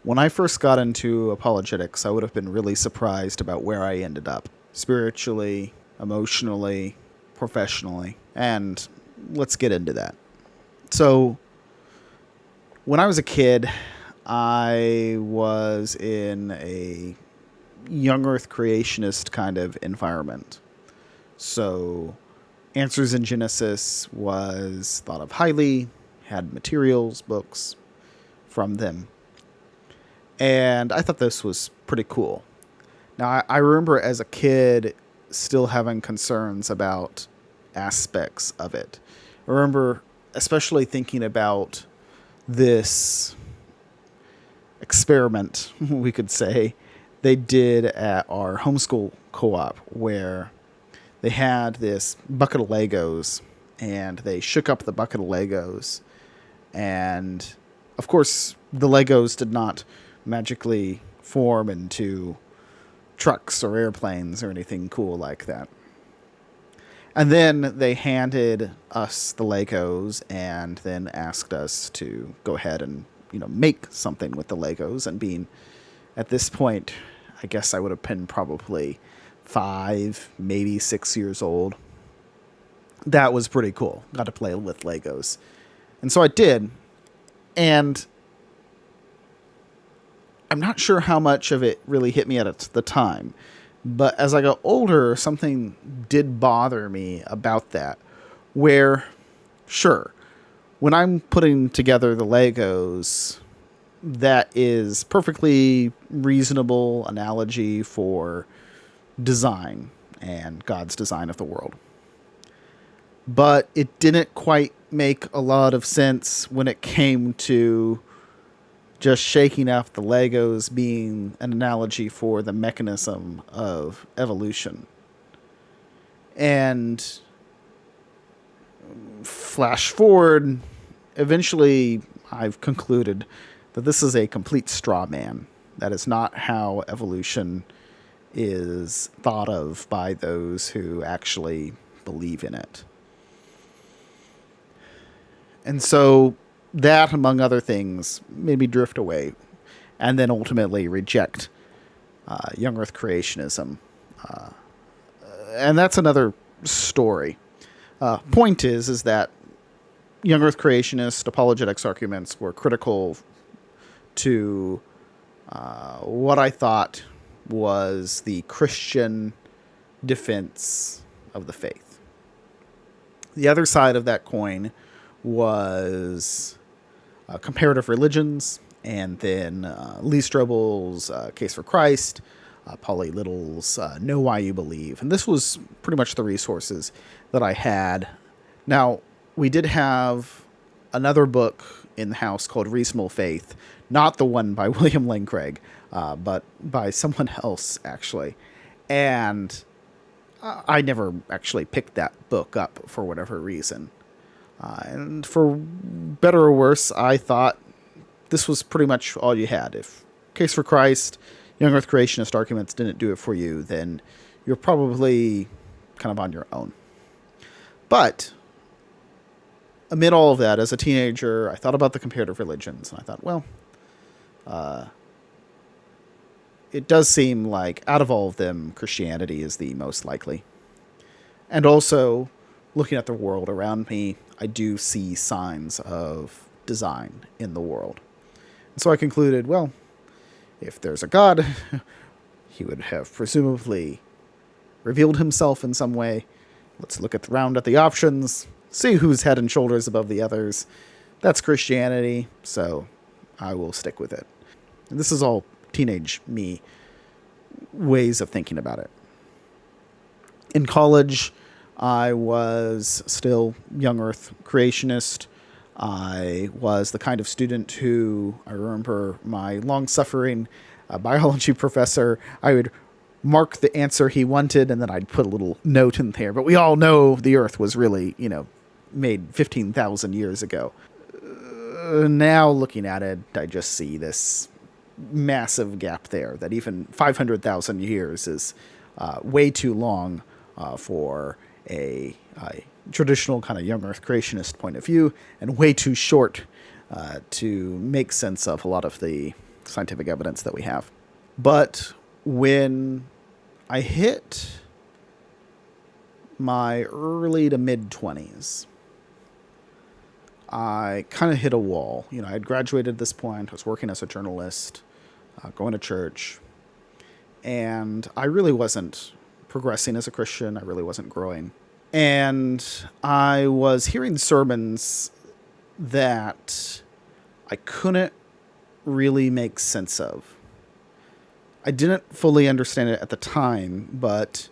When I first got into apologetics, I would have been really surprised about where I ended up spiritually, emotionally, professionally, and let's get into that. So, when I was a kid, I was in a young earth creationist kind of environment. So, Answers in Genesis was thought of highly, had materials, books from them. And I thought this was pretty cool. Now, I remember as a kid still having concerns about aspects of it. I remember especially thinking about this experiment, we could say, they did at our homeschool co-op where they had this bucket of Legos and they shook up the bucket of Legos. And of course, the Legos did not magically form into trucks or airplanes or anything cool like that. And then they handed us the Legos and then asked us to go ahead and, make something with the Legos. And being at this point, I guess I would have been probably 5, maybe 6 years old. That was pretty cool. Got to play with Legos. And so I did. And I'm not sure how much of it really hit me at the time. But as I got older, something did bother me about that. Where, sure, when I'm putting together the Legos, that is perfectly reasonable analogy for design and God's design of the world. But it didn't quite make a lot of sense when it came to just shaking off the Legos being an analogy for the mechanism of evolution. And flash forward, eventually I've concluded that this is a complete straw man. That is not how evolution is thought of by those who actually believe in it. And so that, among other things, made me drift away and then ultimately reject young earth creationism. And that's another story. Point is that young earth creationist apologetics arguments were critical to what I thought was the Christian defense of the faith. The other side of that coin was comparative religions, and then Lee Strobel's Case for Christ, Polly Little's Know Why You Believe. And this was pretty much the resources that I had. Now, we did have another book in the house called Reasonable Faith, not the one by William Lane Craig, but by someone else, actually. And I never actually picked that book up for whatever reason. And for better or worse, I thought this was pretty much all you had. If Case for Christ, Young Earth Creationist arguments didn't do it for you, then you're probably kind of on your own. But amid all of that, as a teenager, I thought about the comparative religions, and I thought, well, it does seem like out of all of them, Christianity is the most likely. And also, looking at the world around me, I do see signs of design in the world. And so I concluded, well, if there's a God, he would have presumably revealed himself in some way. Let's look around at the options, see who's head and shoulders above the others. That's Christianity, so I will stick with it. And this is all teenage me ways of thinking about it. In college, I was still young earth creationist. I was the kind of student who, I remember my long-suffering biology professor, I would mark the answer he wanted, and then I'd put a little note in there. But we all know the Earth was really, made 15,000 years ago. Now, looking at it, I just see this massive gap there, that even 500,000 years is way too long for a traditional kind of young earth creationist point of view, and way too short to make sense of a lot of the scientific evidence that we have. But when I hit my early to mid-20s, I kind of hit a wall. You know, I had graduated at this point. I was working as a journalist, going to church, and I really wasn't progressing as a Christian. I really wasn't growing. And I was hearing sermons that I couldn't really make sense of. I didn't fully understand it at the time, but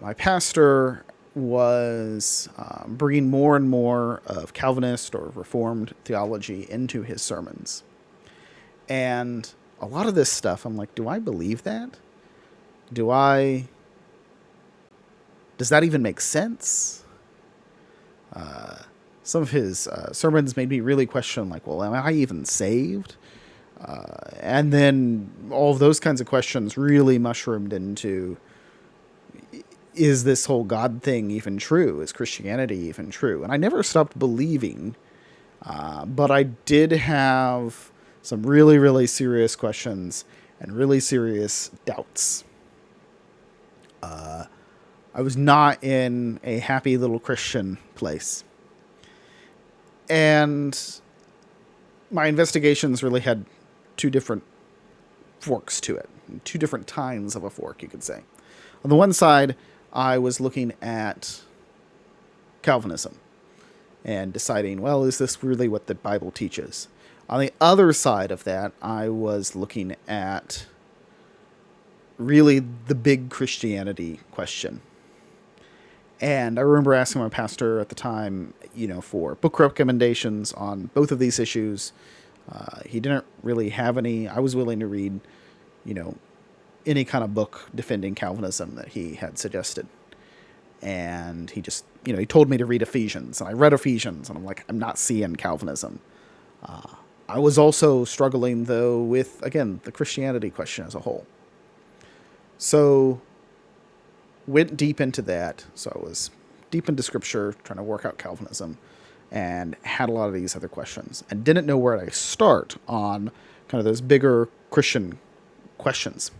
my pastor was bringing more and more of Calvinist or Reformed theology into his sermons. And a lot of this stuff, I'm like, do I believe that? Does that even make sense? Some of his sermons made me really question, like, well, am I even saved? And then all of those kinds of questions really mushroomed into, is this whole God thing even true? Is Christianity even true? And I never stopped believing, but I did have some really, really serious questions and really serious doubts. I was not in a happy little Christian place. And my investigations really had two different forks to it, two different tines of a fork, you could say. On the one side, I was looking at Calvinism and deciding, well, is this really what the Bible teaches? On the other side of that, I was looking at really the big Christianity question. And I remember asking my pastor at the time, for book recommendations on both of these issues. He didn't really have any. I was willing to read, any kind of book defending Calvinism that he had suggested. And he just, he told me to read Ephesians. And I read Ephesians, and I'm like, I'm not seeing Calvinism. I was also struggling, though, with, again, the Christianity question as a whole. So went deep into that. So I was deep into Scripture, trying to work out Calvinism, and had a lot of these other questions, and didn't know where to start on kind of those bigger Christian questions.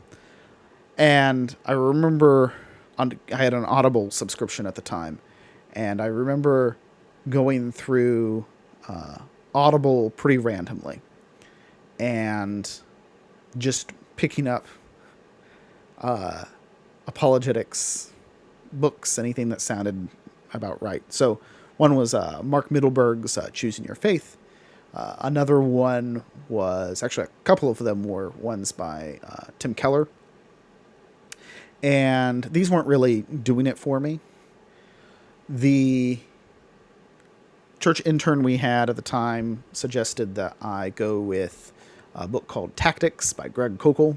And I remember I had an Audible subscription at the time, and I remember going through Audible pretty randomly and just picking up apologetics books, anything that sounded about right. So one was Mark Middleberg's Choosing Your Faith. Another one was, actually a couple of them were ones by Tim Keller. And these weren't really doing it for me. The church intern we had at the time suggested that I go with a book called Tactics by Greg Koukl.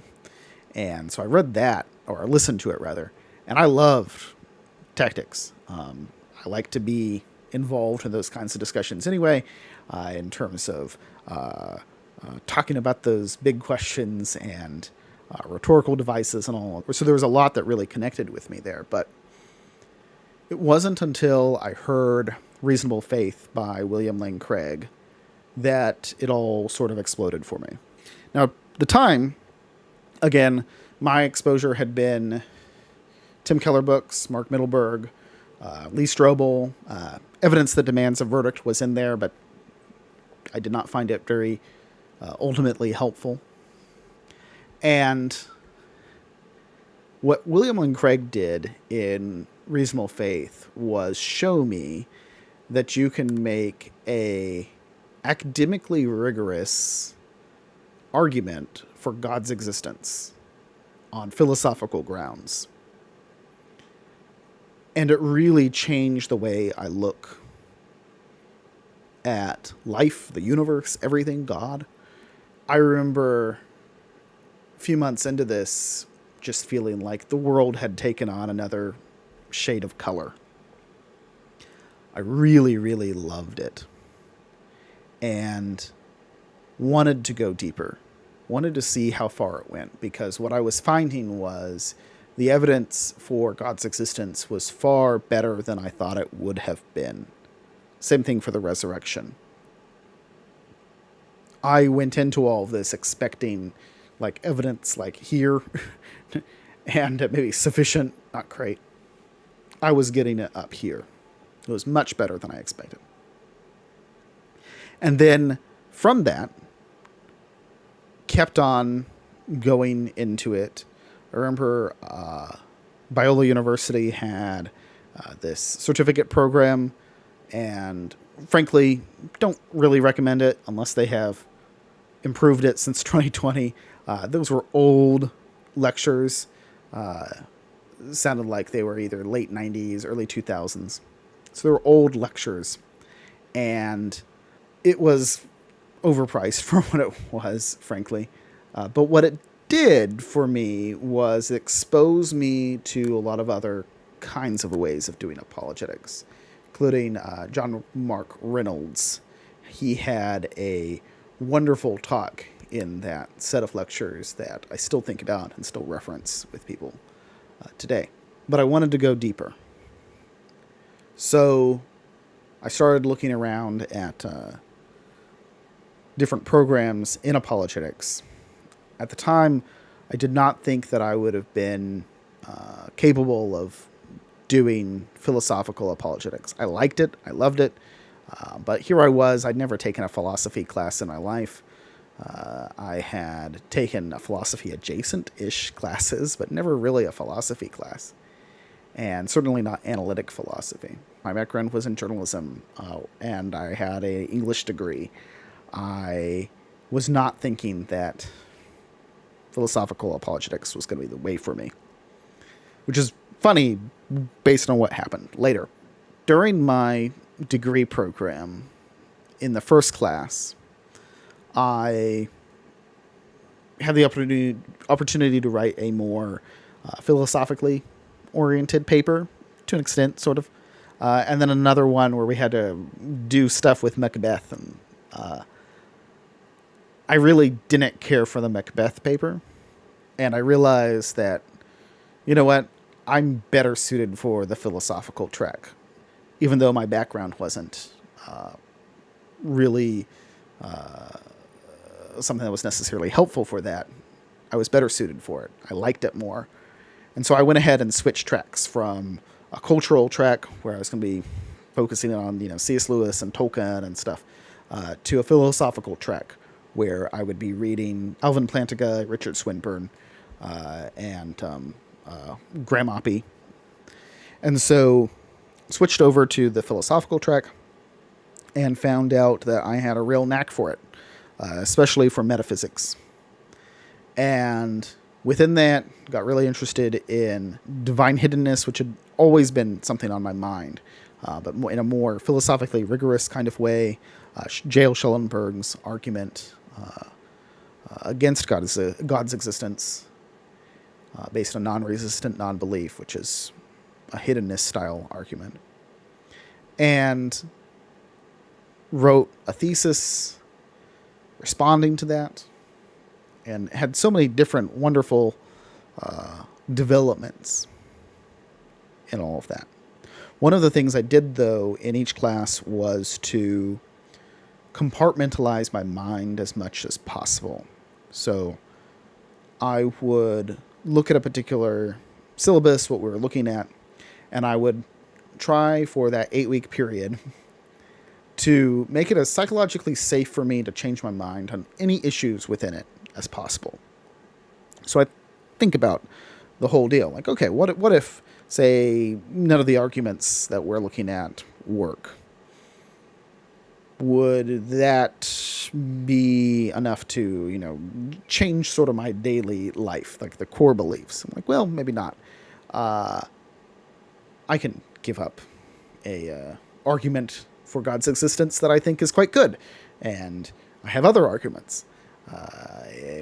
And so I read that, or I listened to it rather, and I loved Tactics. I like to be involved in those kinds of discussions anyway, in terms of talking about those big questions and rhetorical devices and all. So there was a lot that really connected with me there. But it wasn't until I heard Reasonable Faith by William Lane Craig that it all sort of exploded for me. Now, at the time, again, my exposure had been Tim Keller books, Mark Middleberg, Lee Strobel. Evidence That Demands a Verdict was in there, but I did not find it very ultimately helpful. And what William Lane Craig did in Reasonable Faith was show me that you can make a academically rigorous argument for God's existence on philosophical grounds. And it really changed the way I look at life, the universe, everything, God. I remember a few months into this just feeling like the world had taken on another shade of color. I really, really loved it. And wanted to go deeper. Wanted to see how far it went. Because what I was finding was the evidence for God's existence was far better than I thought it would have been. Same thing for the resurrection. I went into all of this expecting like evidence like here and maybe sufficient, not great. I was getting it up here. It was much better than I expected. And then from that, kept on going into it. I remember Biola University had this certificate program, and frankly, don't really recommend it unless they have improved it since 2020. Those were old lectures. Sounded like they were either late 90s, early 2000s. So they were old lectures, and it was overpriced for what it was, frankly. But what it did for me was expose me to a lot of other kinds of ways of doing apologetics, including John Mark Reynolds. He had a wonderful talk in that set of lectures that I still think about and still reference with people today. But I wanted to go deeper. So I started looking around at different programs in apologetics. At the time, I did not think that I would have been capable of doing philosophical apologetics. I liked it. I loved it. But here I was. I'd never taken a philosophy class in my life. I had taken a philosophy adjacent-ish classes, but never really a philosophy class. And certainly not analytic philosophy. My background was in journalism, and I had an English degree. I was not thinking that philosophical apologetics was going to be the way for me, which is funny based on what happened later. During my degree program, in the first class, I had the opportunity to write a more philosophically oriented paper, to an extent, sort of. And then another one where we had to do stuff with Macbeth. And I really didn't care for the Macbeth paper. And I realized that, you know what, I'm better suited for the philosophical track, even though my background wasn't really something that was necessarily helpful for that. I was better suited for it. I liked it more. And so I went ahead and switched tracks from a cultural track where I was going to be focusing on, C.S. Lewis and Tolkien and stuff, to a philosophical track where I would be reading Alvin Plantinga, Richard Swinburne, and Graham Oppy. And so switched over to the philosophical track and found out that I had a real knack for it, especially for metaphysics. And within that, got really interested in divine hiddenness, which had always been something on my mind, but in a more philosophically rigorous kind of way. J.L. Schellenberg's argument against God's existence, based on non-resistant non-belief, which is a hiddenness style argument. And wrote a thesis responding to that, and had so many different wonderful developments in all of that. One of the things I did, though, in each class was to compartmentalize my mind as much as possible. So I would look at a particular syllabus, what we were looking at, and I would try for that 8-week period to make it as psychologically safe for me to change my mind on any issues within it as possible. So I think about the whole deal. Like, okay, what if, say, none of the arguments that we're looking at work? Would that be enough to, change sort of my daily life, like the core beliefs? I'm like, well, maybe not. I can give up a argument for God's existence that I think is quite good, and I have other arguments.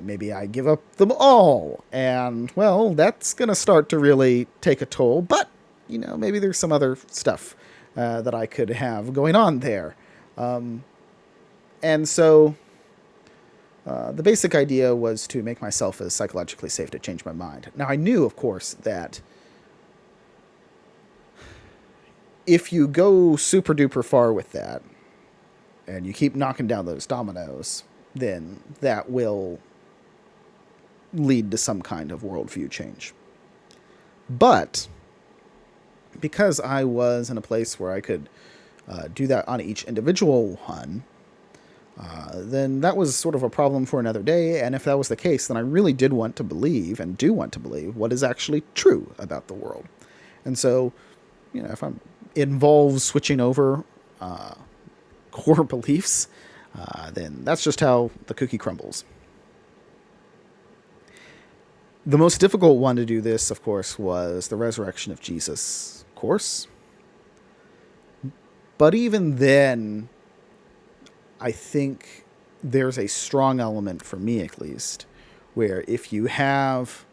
Maybe I give up them all, and, well, that's going to start to really take a toll, but, maybe there's some other stuff that I could have going on there. And so the basic idea was to make myself as psychologically safe to change my mind. Now, I knew, of course, that if you go super duper far with that, and you keep knocking down those dominoes, then that will lead to some kind of worldview change. But because I was in a place where I could do that on each individual one, then that was sort of a problem for another day. And if that was the case, then I really did want to believe, and do want to believe, what is actually true about the world. And so, if it involves switching over core beliefs, then that's just how the cookie crumbles. The most difficult one to do this, of course, was the resurrection of Jesus course. But even then, I think there's a strong element, for me at least, where if you have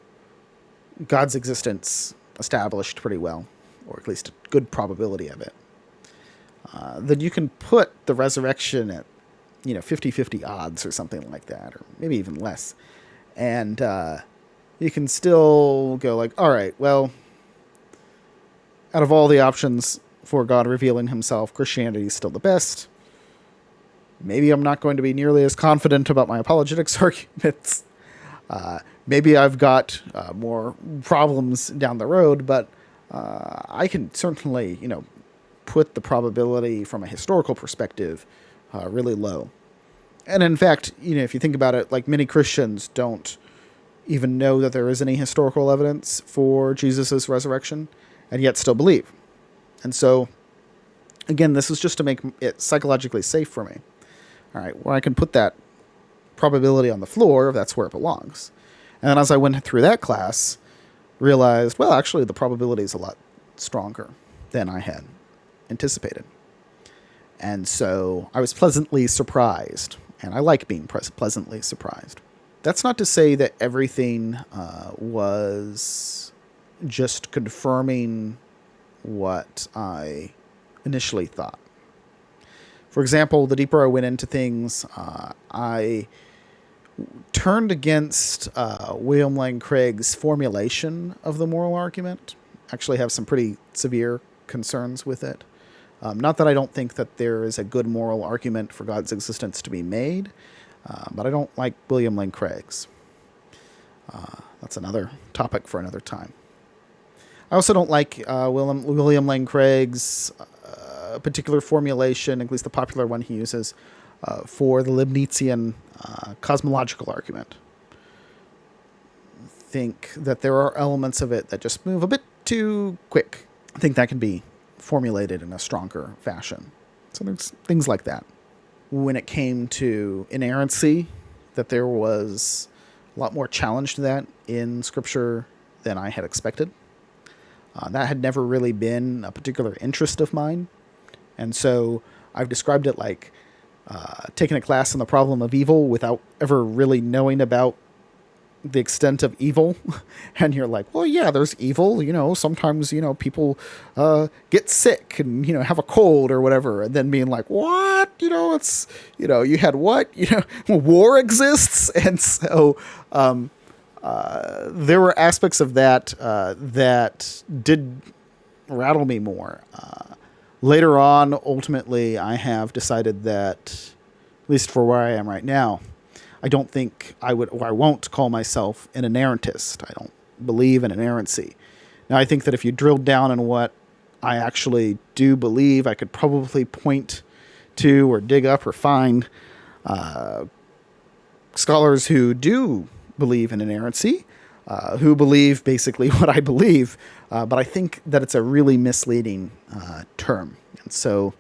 God's existence established pretty well, or at least a good probability of it, then you can put the resurrection at 50-50 odds or something like that, or maybe even less. And you can still go like, all right, well, out of all the options for God revealing himself, Christianity is still the best. Maybe I'm not going to be nearly as confident about my apologetics arguments. Maybe I've got more problems down the road, but I can certainly, put the probability from a historical perspective really low. And in fact, if you think about it, like many Christians don't even know that there is any historical evidence for Jesus' resurrection, and yet still believe. And so, again, this is just to make it psychologically safe for me. All right, where I can put that probability on the floor, that's where it belongs. And then as I went through that class, realized, well, actually, the probability is a lot stronger than I had anticipated. And so I was pleasantly surprised, and I like being pleasantly surprised. That's not to say that everything was just confirming what I initially thought. For example, the deeper I went into things, I turned against William Lane Craig's formulation of the moral argument. Actually have some pretty severe concerns with it. Not that I don't think that there is a good moral argument for God's existence to be made, but I don't like William Lane Craig's. That's another topic for another time. I also don't like William Lane Craig's particular formulation, at least the popular one he uses, for the Leibnizian cosmological argument. I think that there are elements of it that just move a bit too quick. I think that can be formulated in a stronger fashion. So there's things like that. When it came to inerrancy, that there was a lot more challenge to that in Scripture than I had expected. That had never really been a particular interest of mine. And so I've described it like taking a class on the problem of evil without ever really knowing about the extent of evil. And you're like, well, yeah, there's evil. Sometimes, people get sick and, have a cold or whatever. And then being like, what? It's, you had what? War exists. And so there were aspects of that that did rattle me more. Later on, ultimately, I have decided that, at least for where I am right now, I don't think I won't call myself an inerrantist. I don't believe in inerrancy. Now, I think that if you drilled down on what I actually do believe, I could probably point to or dig up or find scholars who do believe in inerrancy, who believe basically what I believe, but I think that it's a really misleading term. And so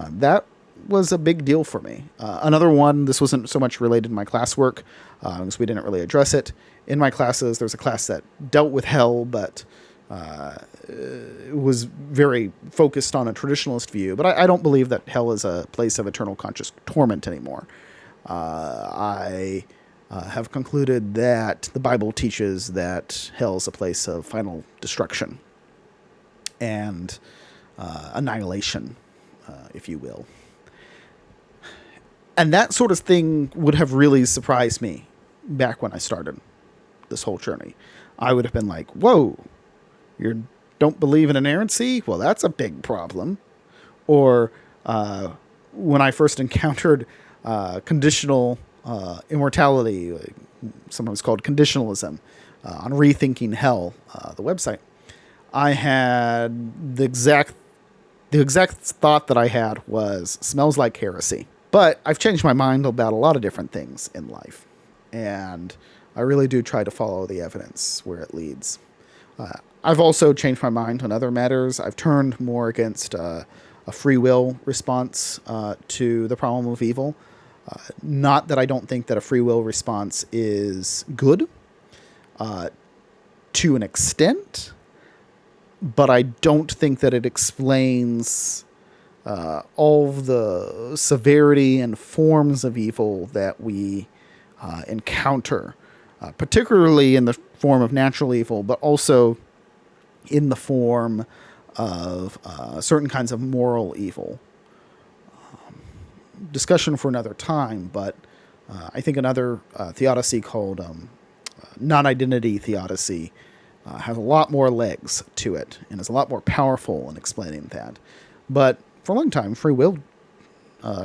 that was a big deal for me. Another one, this wasn't so much related to my classwork, because we didn't really address it. In my classes, there was a class that dealt with hell, but was very focused on a traditionalist view. But I don't believe that hell is a place of eternal conscious torment anymore. I have concluded that the Bible teaches that hell is a place of final destruction and annihilation, if you will. And that sort of thing would have really surprised me back when I started this whole journey. I would have been like, whoa, you don't believe in inerrancy? Well, that's a big problem. Or when I first encountered conditional immortality, sometimes called conditionalism, on Rethinking Hell, the website, I had the exact thought that I had was smells like heresy. But I've changed my mind about a lot of different things in life, and I really do try to follow the evidence where it leads. I've also changed my mind on other matters. I've turned more against a free will response to the problem of evil. Not that I don't think that a free will response is good to an extent, but I don't think that it explains all of the severity and forms of evil that we encounter, particularly in the form of natural evil, but also in the form of certain kinds of moral evil. Discussion for another time, but I think another theodicy called non-identity theodicy has a lot more legs to it and is a lot more powerful in explaining that. But for a long time, free will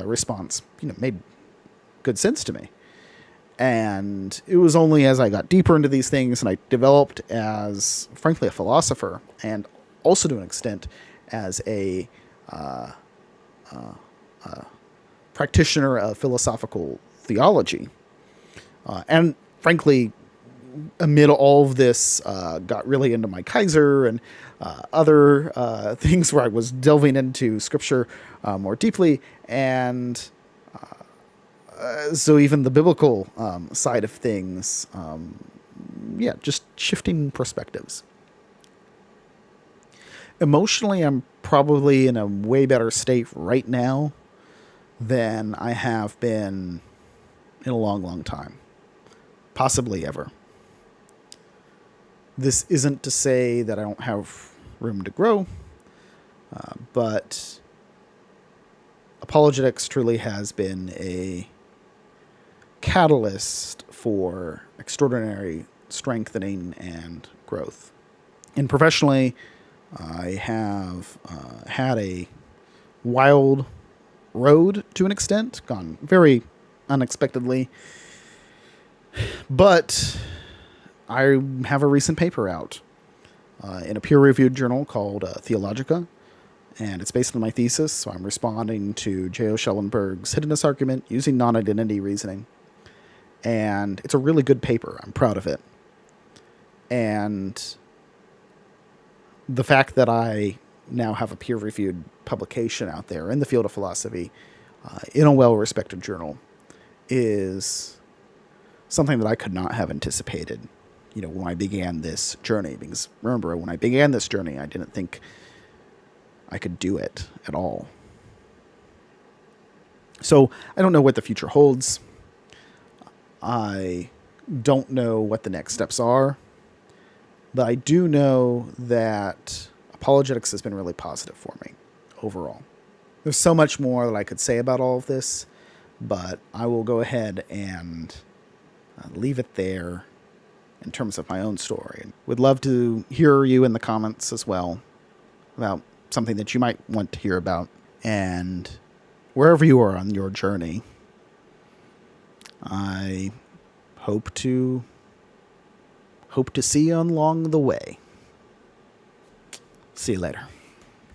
response, made good sense to me. And it was only as I got deeper into these things and I developed as, frankly, a philosopher and also to an extent as a practitioner of philosophical theology. And frankly, amid all of this, got really into my Kaiser and other things where I was delving into scripture more deeply. And so even the biblical side of things, just shifting perspectives. Emotionally, I'm probably in a way better state right now than I have been in a long, long time. Possibly ever. This isn't to say that I don't have room to grow, but Apologetics truly has been a catalyst for extraordinary strengthening and growth. And professionally, I have had a wild road to an extent, gone very unexpectedly, but I have a recent paper out in a peer-reviewed journal called Theologica, and it's based on my thesis, so I'm responding to J.O. Schellenberg's hiddenness argument using non-identity reasoning. And it's a really good paper. I'm proud of it. And the fact that I now have a peer-reviewed publication out there in the field of philosophy in a well-respected journal is something that I could not have anticipated, when I began this journey. Because remember, when I began this journey, I didn't think I could do it at all. So I don't know what the future holds. I don't know what the next steps are, but I do know that apologetics has been really positive for me overall. There's so much more that I could say about all of this, but I will go ahead and leave it there in terms of my own story. Would love to hear you in the comments as well about something that you might want to hear about. And wherever you are on your journey, I hope to see you along the way. See you later.